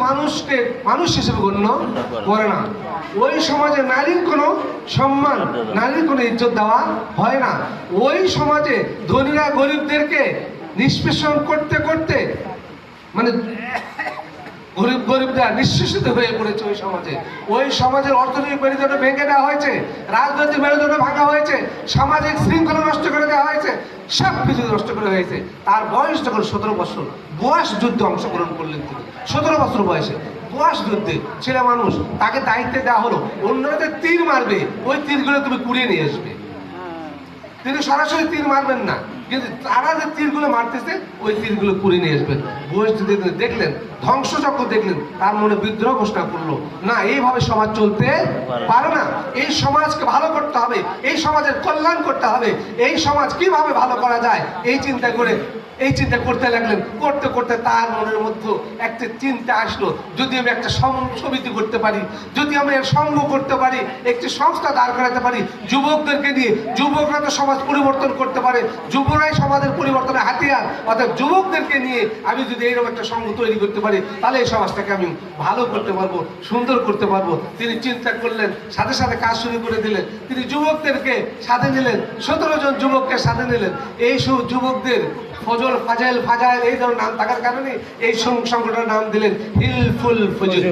মানুষকে মানুষ হিসেবে গণ্য করে না। ওই সমাজে নারীর কোনো সম্মান, নারীর কোনো ইজ্জত দেওয়া হয় না। ওই সমাজে ধনীরা গরিবদেরকে নিষ্পেষণ করতে করতে মানে গরিবরা নিঃশেষিত হয়ে পড়েছে। ওই সমাজের অর্থনৈতিক মেরুদণ্ড ভেঙে দেওয়া হয়েছে, রাজনৈতিক মেরুদণ্ড ভাঙা হয়েছে, সামাজিক শৃঙ্খলা নষ্ট করে দেওয়া হয়েছে, সব কিছু নষ্ট করে হয়েছে। তার বয়স যখন 17 বছর, বোয়াস যুদ্ধে অংশগ্রহণ করলেন তিনি। 17 বছর বয়সে বোয়াস যুদ্ধে ছেলে মানুষ, তাকে দায়িত্বে দেওয়া হলো অন্যরা যে তীর মারবে ওই তীরগুলো তুমি কুড়িয়ে নিয়ে আসবে। তিনি সরাসরি তীর মারবেন না, কিন্তু তারা যে তীরগুলো মারতেছে ওই তীরগুলো কুড়িয়ে নিয়ে আসবেন। বোয়াস যুদ্ধে দেখলেন, ধ্বংসযজ্ঞ দেখলেন, তার মনে বিদ্রোহ ঘোষণা করলো, না এইভাবে সমাজ চলতে পারে না, এই সমাজকে ভালো করতে হবে, এই সমাজের কল্যাণ করতে হবে, এই সমাজ কিভাবে ভালো করা যায় এই চিন্তা করতে লাগলেন। করতে করতে তার মনের মধ্যে একটা চিন্তা আসলো, যদি আমি একটা সমিতি করতে পারি, যদি আমি সঙ্গ করতে পারি, একটি সংস্থা দাঁড় করাতে পারি যুবকদেরকে নিয়ে, যুবকরা তো সমাজ পরিবর্তন করতে পারে, যুবরাই সমাজের পরিবর্তনের হাতিয়ার, অর্থাৎ যুবকদেরকে নিয়ে আমি যদি এইরকম একটা সঙ্গ তৈরি করতে পারি তাহলে এই সমাজটাকে আমি ভালো করতে পারবো, সুন্দর করতে পারবো। তিনি চিন্তা করলেন, সাথে সাথে কাজ শুরু করে দিলেন। তিনি যুবকদেরকে সাথে নিলেন, 17 জন যুবককে সাথে নিলেন। এই সব যুবকদের ফজল, ফাজাইল এই ধরনের নাম থাকার কারণে এই সংগঠনের নাম দিলেন হিলফুল ফজল।